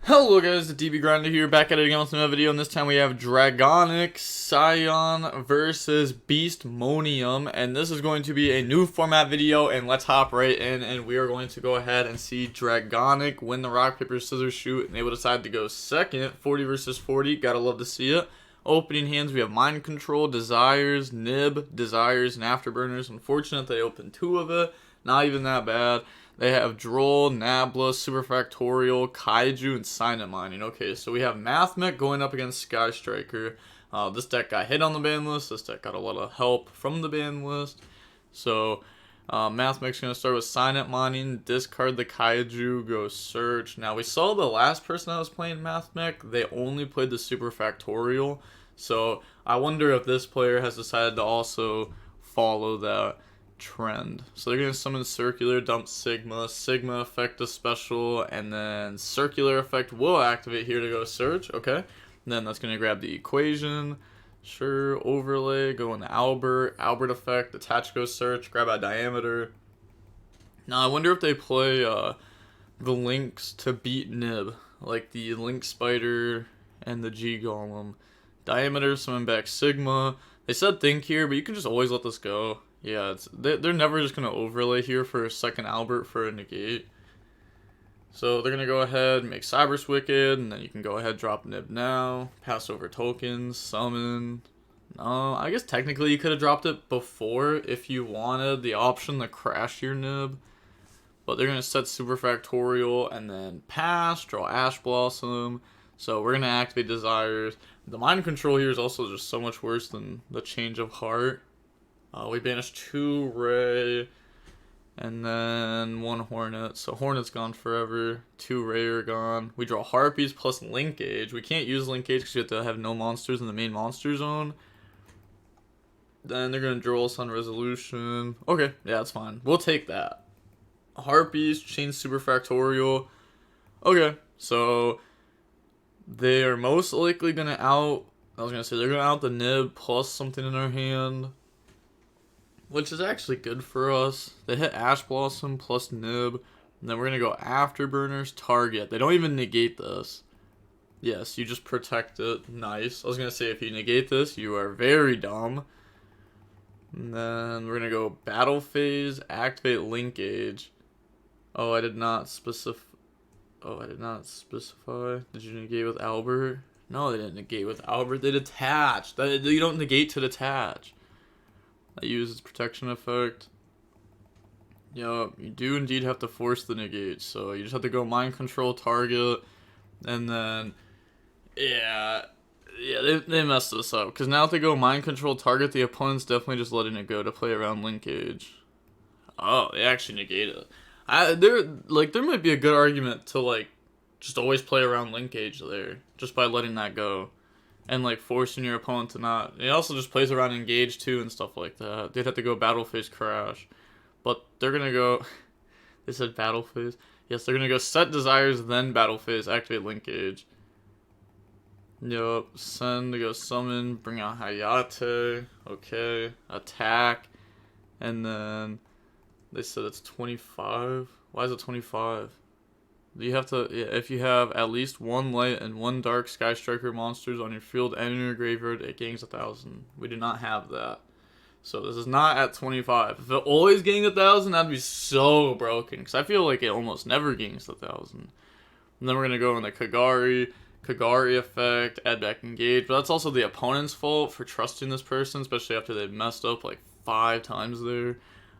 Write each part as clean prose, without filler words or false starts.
Hello guys, the DB Grinder here, back at it again with another video, and this time we have Dragonic Scion versus Beastmonium, and this is going to be a new format video, and let's hop right in, and we are going to go ahead and see Dragonic win the rock, paper, scissors, shoot, and they will decide to go second, 40 versus 40, gotta love to see it. Opening hands, we have Mind Control, Desires, Nib, Desires, and Afterburners. Unfortunate they opened two of it, not even that bad. They have Duel, Nabla, Superfactorial, Kaiju, and Silent Mining. Okay, so we have Mathmech going up against Sky Striker. This deck got hit on the ban list. This deck got a lot of help from the ban list. So Mathmech's going to start with Silent Mining, discard the Kaiju, go search. Now, we saw the last person that was playing Mathmech, they only played the Superfactorial. So I wonder if this player has decided to also follow that trend. So they're going to summon Circular, dump Sigma, Sigma effect a special, and then Circular effect will activate here to go search. Okay, and then that's going to grab the equation, sure, overlay, go into Albert, Albert effect, attach, go search, grab a diameter. Now I wonder if they play the links to beat Nib, like the Link Spider and the G Golem. Diameter, summon back Sigma. They said think here, but you can just always let this go. Yeah, they're never just going to overlay here for a second Albert for a negate. So they're going to go ahead and make Cyber's Wicked, and then you can go ahead drop Nib now, pass over tokens, summon. No, I guess technically you could have dropped it before if you wanted the option to crash your Nib. But they're going to set Superfactorial and then pass, draw Ash Blossom. So we're going to activate Desires. The Mind Control here is also just so much worse than the Change of Heart. We banished 2 Ray, and then 1 Hornet. So Hornet's gone forever. 2 Ray are gone. We draw Harpies plus Linkage. We can't use Linkage because you have to have no monsters in the main monster zone. Then they're going to draw us on Resolution. Okay, yeah, that's fine. We'll take that. Harpies, Chain Superfactorial. Okay, so they are most likely going to out... I was going to say they're going to out the Nib plus something in our hand, which is actually good for us. They hit Ash Blossom plus Nib, and then we're going to go Afterburners, target. They don't even negate this. Yes, you just protect it. Nice. I was going to say, if you negate this, you are very dumb. And then we're going to go Battle Phase, activate Linkage. Oh, I did not specify. Did you negate with Albert? No, they didn't negate with Albert. They detached. You don't negate to detach. That uses protection effect. Yup, you do indeed have to force the negate, so you just have to go Mind Control, target, and then, yeah, they messed this up, because now if they go Mind Control, target, the opponent's definitely just letting it go to play around Linkage. Oh, they actually negate it. There might be a good argument to, just always play around Linkage there, just by letting that go. And forcing your opponent to not. It also just plays around Engage too and stuff like that. They'd have to go Battle Phase Crash. But they're gonna go. They said Battle Phase. Yes, they're gonna go set Desires, then Battle Phase, activate Linkage. Yup. Send to go summon, bring out Hayate. Okay. Attack. And then they said it's 25. Why is it 25? You have to, if you have at least 1 light and 1 dark Sky Striker monsters on your field and in your graveyard, it gains 1,000. We do not have that. So this is not at 25. If it always gains 1,000, that'd be so broken. Because I feel like it almost never gains 1,000. And then we're going to go in the Kagari effect, add back Engage. But that's also the opponent's fault for trusting this person, especially after they've messed up 5 times there.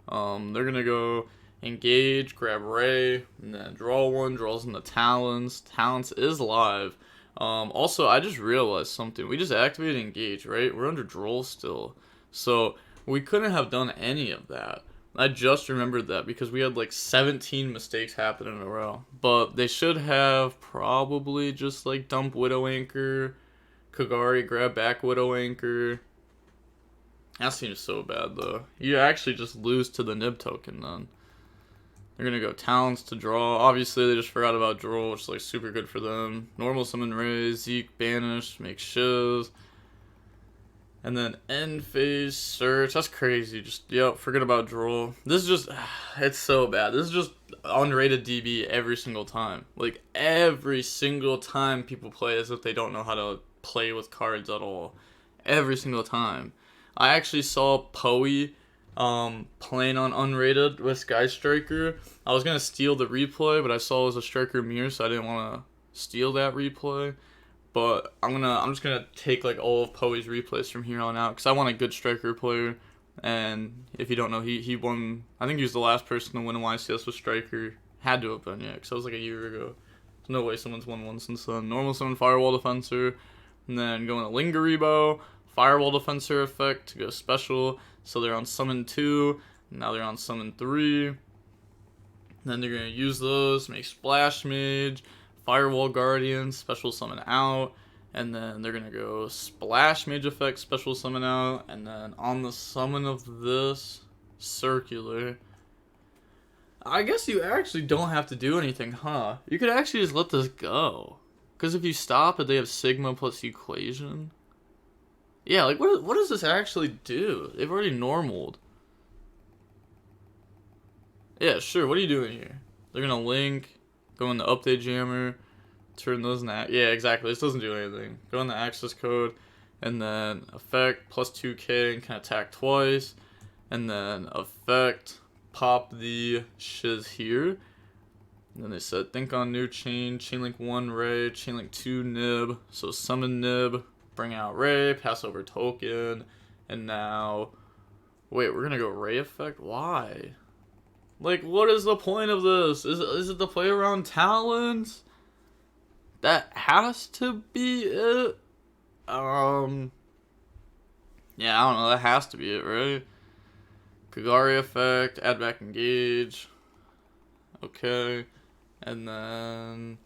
They're going to go Engage, grab Ray, and then draw 1, draws in the Talons. Talons is live. Also, I just realized something. We just activated Engage, right? We're under Droll still. So, we couldn't have done any of that. I just remembered that because we had 17 mistakes happen in a row. But they should have probably just dump Widow Anchor, Kagari, grab back Widow Anchor. That seems so bad though. You actually just lose to the Nib token then. They're going to go Talents to draw. Obviously, they just forgot about Draw, which is super good for them. Normal Summon Ray, Zeke, Banish, make Shiz. And then End Phase, Search. That's crazy. Just, yep, forget about Draw. This is just, it's so bad. This is just unrated DB every single time. Like, every single time people play as if they don't know how to play with cards at all. Every single time. I actually saw Poe playing on unrated with Sky Striker. I was gonna steal the replay, but I saw it was a Striker mirror, so I didn't want to steal that replay. But I'm just gonna take like all of Poe's replays from here on out because I want a good Striker player. And if you don't know, he won. I think he was the last person to win a YCS with Striker. Had to have been, yeah, because that was like a year ago. There's no way someone's won one since then. Normal summon Firewall Defensor, and then going to Lingaribo, Firewall Defensor effect to go special. So they're on summon 2. Now they're on summon 3. And then they're gonna use those, make Splash Mage, Firewall Guardian, special summon out. And then they're going to go Splash Mage effect, special summon out. And then on the summon of this circular, I guess you actually don't have to do anything, huh? You could actually just let this go. Because if you stop it, they have Sigma plus Equation. Yeah, like, what does this actually do? They've already normaled. Yeah, sure, what are you doing here? They're going to link, go in the update jammer, turn those in the, yeah, exactly, this doesn't do anything. Go in the access code, and then effect plus 2k and can attack twice, and then effect, pop the shiz here. And then they said think on new chainlink 1 Ray, chainlink 2 Nib, so summon Nib, bring out Ray, pass over token, and now, wait, we're gonna go Ray effect? Why? Like, what is the point of this? Is it to play around talents? That has to be it. Yeah, I don't know. That has to be it, right? Kagari effect, add back engage. Okay. And then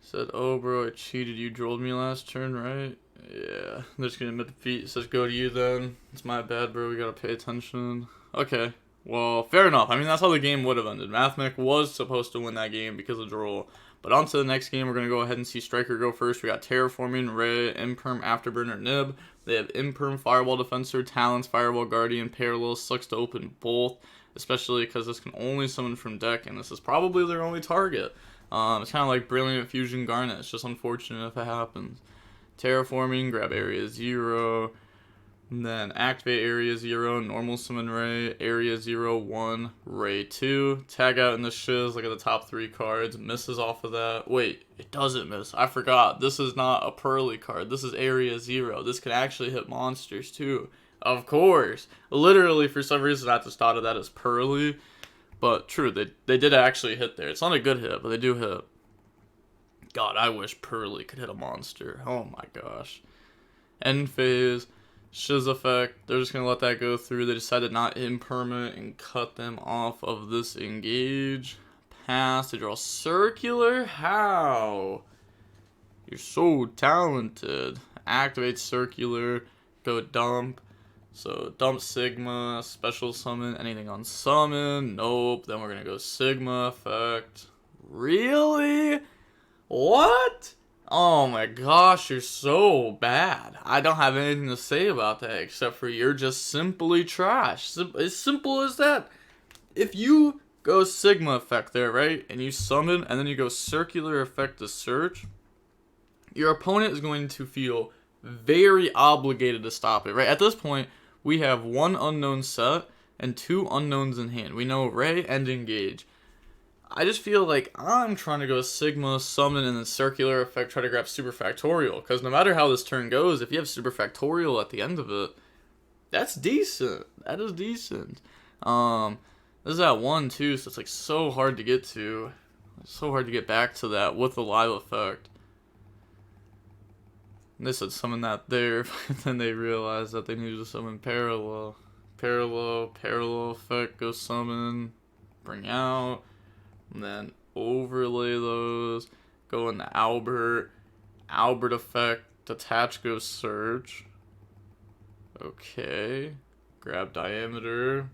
said, oh bro, I cheated. You drolled me last turn, right? Yeah. They're just gonna admit defeat. It says go to you then. It's my bad, bro. We gotta pay attention. Okay. Well, fair enough. I mean, that's how the game would have ended. Mathmech was supposed to win that game because of droll. But on to the next game, we're going to go ahead and see Striker go first. We got Terraforming, Ray, Imperm, Afterburner, Nib. They have Imperm, Firewall Defensor, Talents, Firewall Guardian, Parallel. Sucks to open both, especially because this can only summon from deck, and this is probably their only target. It's kind of like Brilliant Fusion Garnet. It's just unfortunate if it happens. Terraforming, grab Area 0. And then activate Area 0, normal summon Ray, Area 0, 1, Ray 2. Tag out in the shiz, look at the top 3 cards, misses off of that. Wait, it doesn't miss. I forgot. This is not a Pearly card. This is Area 0. This can actually hit monsters too. Of course. Literally, for some reason, I just thought of that as Pearly. But true, they did actually hit there. It's not a good hit, but they do hit. God, I wish Pearly could hit a monster. Oh my gosh. End phase. Shiz effect, they're just going to let that go through. They decided not impermanent and cut them off of this engage. Pass, they draw circular? How? You're so talented. Activate circular, go dump. So dump Sigma, special summon, anything on summon. Nope, then we're going to go Sigma effect. Really? What? Oh my gosh, you're so bad. I don't have anything to say about that except for you're just simply trash. As simple as that. If you go Sigma effect there, right, and you summon, and then you go circular effect to search, your opponent is going to feel very obligated to stop it, right? At this point, we have 1 unknown set and 2 unknowns in hand. We know Ray and Engage. I just feel like I'm trying to go Sigma, summon, and then circular effect, try to grab super factorial. Because no matter how this turn goes, if you have super factorial at the end of it, that's decent. That is decent. This is at 1 too, so it's like so hard to get to. It's so hard to get back to that with the live effect. And they said summon that there, but then they realized that they needed to summon parallel. Parallel effect, go summon, bring out. And then overlay those, go in the Albert effect, detach, go search. Okay, grab diameter.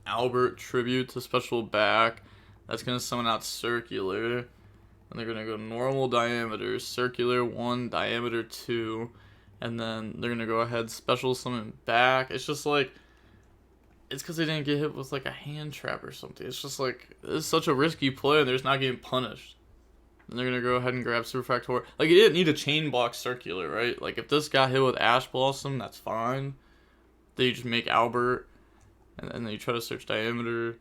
Albert tribute to special back. That's gonna summon out circular. And they're gonna go normal diameter, circular 1, diameter 2. And then they're gonna go ahead, special summon back. It's just like, it's because they didn't get hit with like a hand trap or something. It's just like, it's such a risky play and they're just not getting punished. And they're going to go ahead and grab Super Factor. Like, you didn't need a chain block circular, right? Like, if this got hit with Ash Blossom, that's fine. Then you just make Albert, and then you try to search diameter.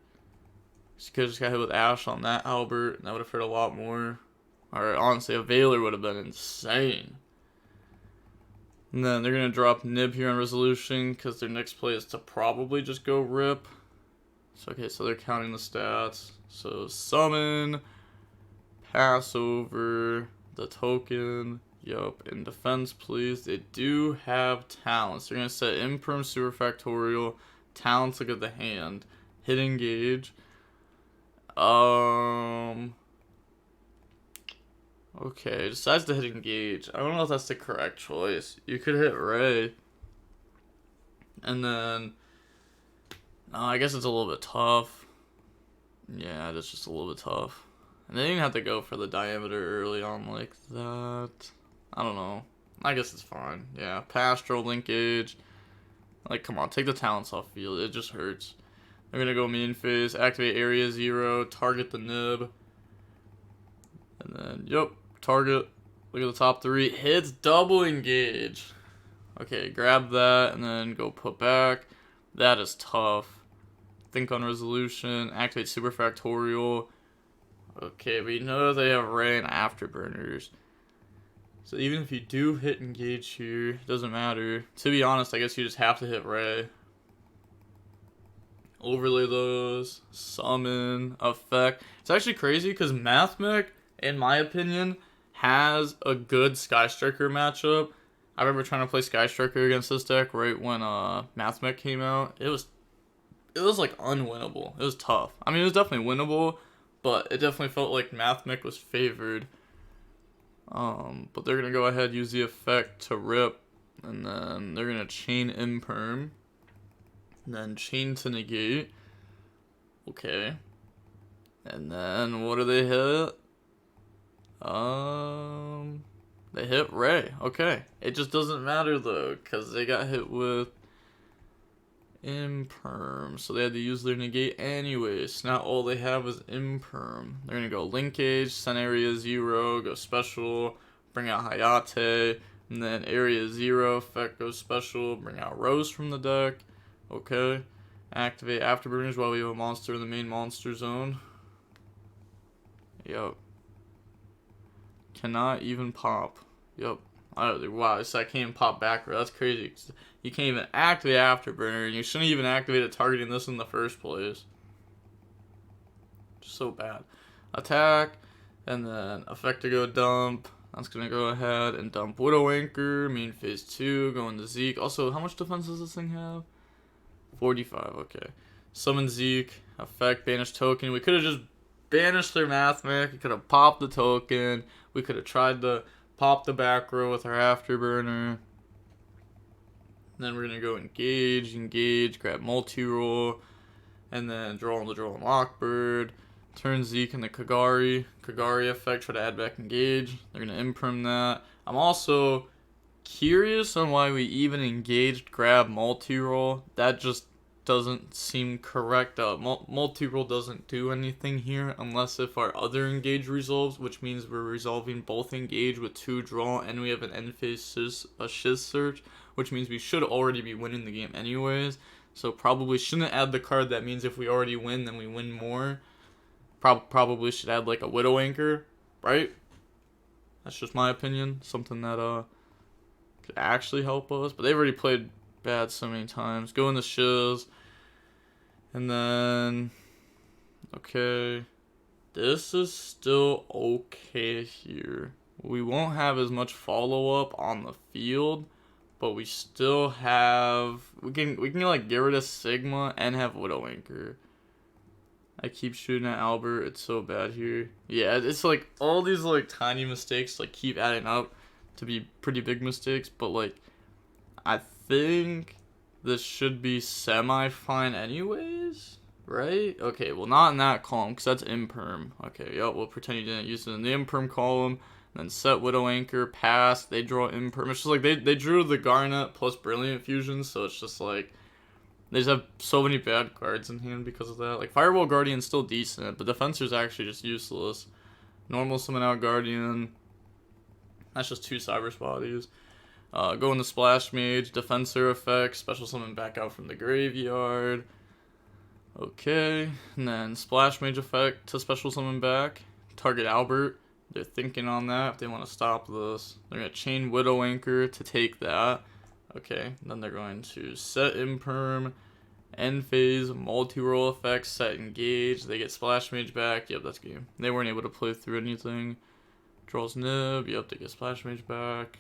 You could have just got hit with Ash on that Albert, and that would have hurt a lot more. Or, honestly, a Veiler would have been insane. And then they're going to drop Nib here on Resolution, because their next play is to probably just go Rip. So, okay, so they're counting the stats. So, Summon, Pass over, the token, yup, and defense, please. They do have talents. They're going to set Imperm, Super Factorial, talents, look at the hand, hit engage. Okay, decides to hit engage. I don't know if that's the correct choice. You could hit Ray. And then, no, I guess it's a little bit tough. Yeah, it's just a little bit tough. And they didn't have to go for the diameter early on like that. I don't know. I guess it's fine. Yeah, Pastoral, Linkage. Like, come on, take the talents off field. It just hurts. They're going to go main phase, activate Area 0, target the Nib. And then, yep, target. Look at the top 3. Hits double engage. Okay, grab that and then go put back. That is tough. Think on Resolution, activate Super Factorial. Okay, but you know they have Ray and Afterburners. So even if you do hit engage here, it doesn't matter. To be honest, I guess you just have to hit Ray. Overlay those, summon, effect. It's actually crazy because Mathmech, in my opinion, has a good Sky Striker matchup. I remember trying to play Sky Striker against this deck right when Mathmech came out. It was like unwinnable. It was tough. I mean, it was definitely winnable, but it definitely felt like Mathmech was favored. But they're going to go ahead, use the effect to Rip, and then they're going to chain Imperm, and then chain to negate. Okay. And then what do they hit? They hit Ray. Okay. It just doesn't matter though, because they got hit with Imperm, so they had to use their negate anyways. Now all they have is Imperm. They're gonna go Linkage, send Area 0, go special, bring out Hayate, and then Area 0, effect goes special, bring out Rose from the deck. Okay. Activate Afterburners while we have a monster in the main monster zone. Yup. Cannot even pop. Yup. Wow, so I can't even pop backward. That's crazy. You can't even activate Afterburner, and you shouldn't even activate it targeting this in the first place. Just so bad. Attack, and then effect to go dump. That's going to go ahead and dump Widow Anchor, main phase 2, going to Zeke. Also, how much defense does this thing have? 45, okay. Summon Zeke, effect, banish token. We could have just banished their Mathmech. We could have popped the token. We could have tried to pop the back row with our Afterburner. Then we're going to go engage, grab multi-roll, and then draw on the Lockbird. Turn Zeke into Kagari. Kagari effect, try to add back engage. They're going to imprint that. I'm also curious on why we even engaged grab multi-roll. That just doesn't seem correct. Multi-roll doesn't do anything here unless if our other engage resolves, which means we're resolving both engage with 2 draw, and we have an end phase shiz search, which means we should already be winning the game anyways. So probably shouldn't add the card that means if we already win, then we win more. Probably should add like a Widow Anchor, right? That's just my opinion. Something that could actually help us. But they've already played bad so many times. Go into shiz. And then, okay, this is still okay here. We won't have as much follow-up on the field, but we still have, we can like get rid of Sigma and have Widow Anchor. I keep shooting at Albert. It's so bad here. Yeah, it's like all these like tiny mistakes like keep adding up to be pretty big mistakes, but like I think this should be semi-fine anyways, right? Okay, well not in that column because that's imperm. Okay, yep, we'll pretend you didn't use it in the imperm column. Then set Widow Anchor, pass, they draw imperm. It's just like they drew the Garnet plus Brilliant Fusion, so it's just like They just have so many bad cards in hand because of that. Like, Firewall Guardian's still decent, but Defensor's actually just useless. Normal Summon out Guardian. That's just 2 Cyber Bodies. Go into Splash Mage, Defensor effect, Special Summon back out from the graveyard. Okay, and then Splash Mage effect to Special Summon back. Target Albert. They're thinking on that if they want to stop this. They're going to chain Widow Anchor to take that. Okay, then they're going to set Imperm, end phase, multi-roll effects, set engage. They get Splash Mage back. Yep, that's game. They weren't able to play through anything. Draws Nib. Yep, they get Splash Mage back.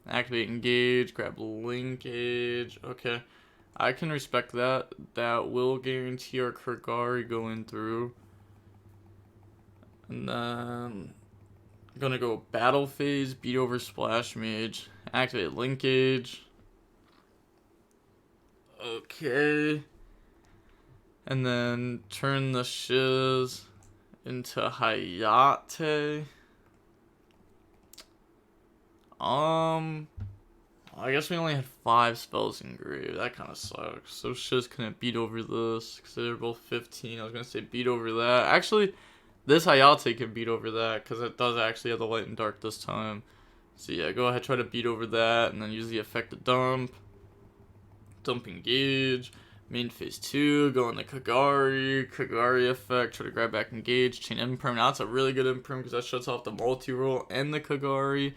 Activate engage, grab linkage. Okay, I can respect that. That will guarantee our Kurgari going through. And then I'm gonna go battle phase, beat over Splash Mage, activate linkage. Okay. And then turn the Shiz into Hayate. I guess we only had 5 spells engraved. That kind of sucks. So Shiz couldn't beat over this because they're both 15. I was gonna say beat over that. Actually, this Hayate can beat over that because it does actually have the light and dark this time. So yeah, go ahead, try to beat over that, and then use the effect to dump. Dump engage. Main phase 2, go into Kagari. Kagari effect, try to grab back engage. Chain Imperm. Now that's a really good Imperm because that shuts off the multi-roll and the Kagari.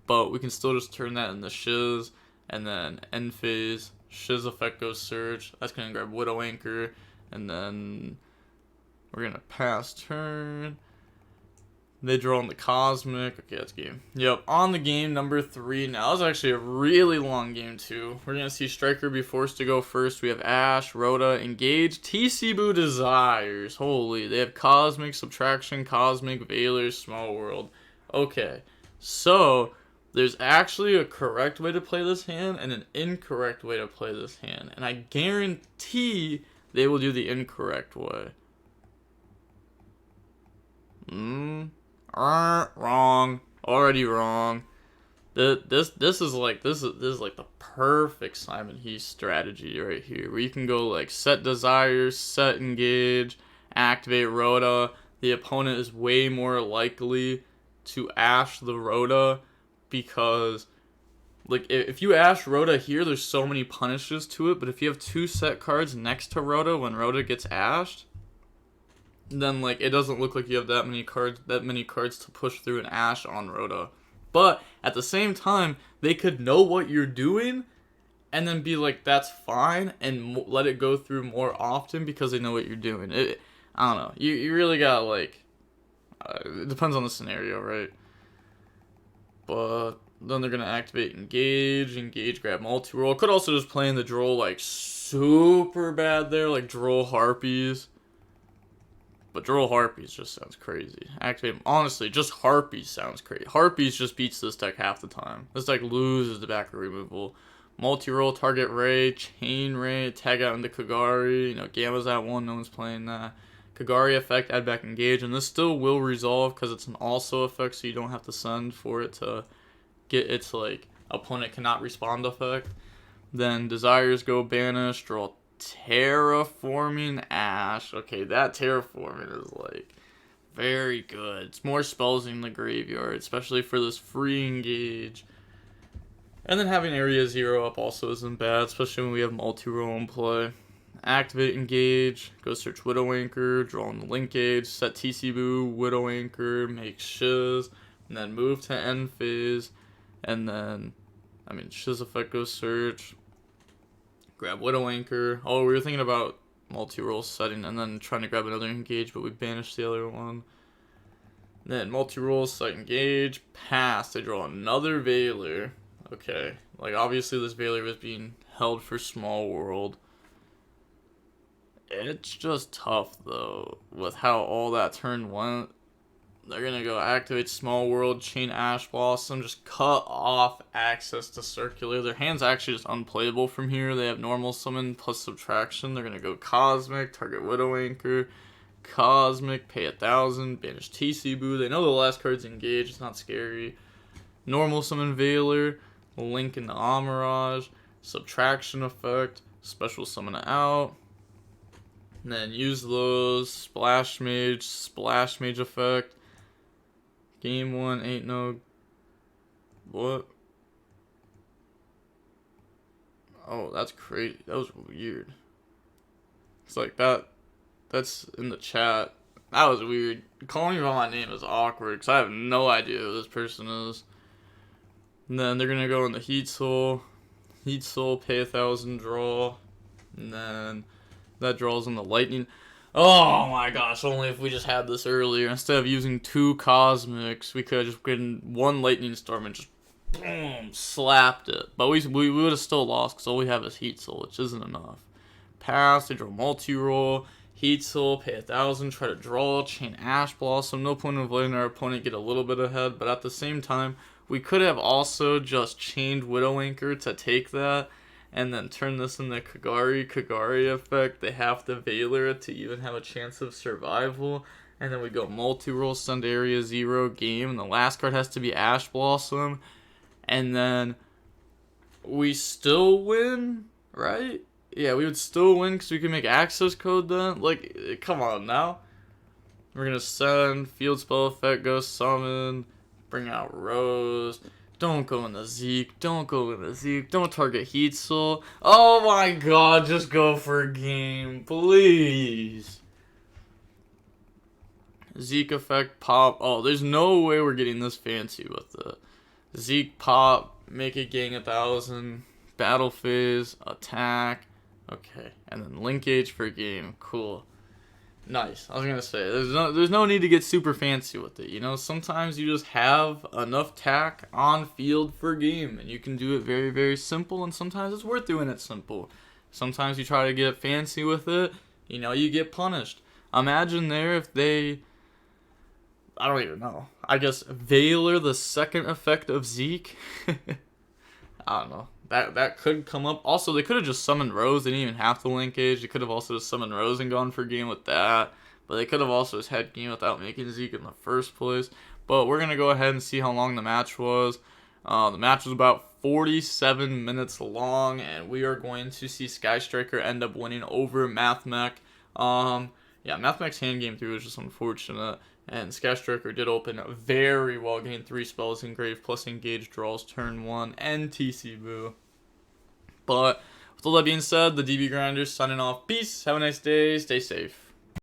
But we can still just turn that into Shiz. And then end phase. Shiz effect goes Surge. That's going to grab Widow Anchor. And then we're going to pass turn. They draw on the Cosmic. Okay, that's game. Yep, on the game number 3. Now, that was actually a really long game, too. We're going to see Striker be forced to go first. We have Ash, Rhoda, Engage, T-Cebu Desires. Holy, they have Cosmic, Subtraction, Cosmic, Veiler, Small World. Okay, so there's actually a correct way to play this hand and an incorrect way to play this hand. And I guarantee they will do the incorrect way. Wrong. Already wrong. This is like the perfect Simon Heath strategy right here, where you can go like set Desires, set Engage, activate Rhoda. The opponent is way more likely to Ash the Rhoda because like if you Ash Rhoda here, there's so many punishes to it. But if you have 2 set cards next to Rhoda when Rhoda gets ashed, then like it doesn't look like you have that many cards to push through an Ash on Rhoda. But at the same time, they could know what you're doing and then be like, that's fine, and let it go through more often because they know what you're doing. I don't know. You really got like it depends on the scenario, right? But then they're gonna activate engage, grab multi-roll. Could also just play in the Droll like super bad there, like Droll Harpies. But Droll Harpies just sounds crazy. Activate, honestly, just Harpies sounds crazy. Harpies just beats this deck half the time. This deck loses the back removal. Multi-roll, target Ray, chain Ray, tag out into Kagari. You know, Gamma's at 1, no one's playing that. Kagari effect, add back engage, and this still will resolve because it's an also effect, so you don't have to send for it to get its like opponent cannot respond effect. Then Desires go banish, draw Terraforming Ash. Okay, that Terraforming is like very good. It's more spells in the graveyard, especially for this free engage. And then having Area 0 up also isn't bad, especially when we have multi-roll in play. Activate engage, go search Widow Anchor, draw on the linkage, set T-Cebu, Widow Anchor, make Shiz, and then move to end phase. And then, Shiz effect goes search. Grab Widow Anchor. Oh, we were thinking about multi-roll setting and then trying to grab another engage, but we banished the other one. Then multi-roll, set engage, pass. They draw another Veiler. Okay, like obviously this Veiler was being held for Small World. It's just tough though with how all that turn went. They're gonna go activate Small World, chain Ash Blossom, just cut off access to Circular. Their hand's actually just unplayable from here. They have normal summon plus subtraction. They're gonna go Cosmic, target Widow Anchor, Cosmic, pay 1,000, banish T-Cebu. They know the last card's engaged, it's not scary. Normal summon Veiler, link into Amirage, subtraction effect, special summon it out. And then use those. Splash Mage effect. Game 1 ain't no... What? Oh, that's crazy. That was weird. It's like that's in the chat. That was weird. Calling me by my name is awkward because I have no idea who this person is. And then they're gonna go in the Heat Soul. Heat Soul, pay 1,000, draw. And then that draws in the Lightning. Oh my gosh, only if we just had this earlier. Instead of using 2 Cosmics, we could have just gotten 1 Lightning Storm and just boom, slapped it. But we would have still lost because all we have is Heat Soul, which isn't enough. Pass, they draw multi-roll. Heat Soul, pay 1,000, try to draw, chain Ash Blossom. No point of letting our opponent get a little bit ahead, but at the same time, we could have also just chained Widow Anchor to take that, and then turn this into Kagari effect. They have to Veiler it to even have a chance of survival. And then we go multi-roll, send area 0, game, and the last card has to be Ash Blossom. And then we still win, right? Yeah, we would still win because we can make access code then. Like, come on now. We're going to send, field spell effect, go summon, bring out Rose. Don't go in the Zeke. Don't go in the Zeke. Don't target Heat Soul. Oh my god, just go for a game, please. Zeke effect, pop. Oh, there's no way we're getting this fancy with it. Zeke, pop, make a gang 1,000, battle phase, attack. Okay, and then linkage for game. Cool. Nice. I was gonna say there's no need to get super fancy with it. You know, sometimes you just have enough tack on field for game, and you can do it very, very simple. And sometimes it's worth doing it simple. Sometimes you try to get fancy with it. You know, you get punished. Imagine there if they, I don't even know. I guess Veiler the second effect of Zeke. I don't know. That could come up. Also, they could have just summoned Rose. They didn't even have to linkage. They could have also just summoned Rose and gone for game with that. But they could have also just had game without making Zeke in the first place. But we're going to go ahead and see how long the match was. The match was about 47 minutes long. And we are going to see Sky Striker end up winning over Mathmech. Yeah, Mathmech's hand game 3 was just unfortunate. And Sky Striker did open very well, getting 3 spells engraved plus engage draws turn 1 and TC Boo. But with all that being said, the DB Grinders signing off. Peace. Have a nice day. Stay safe.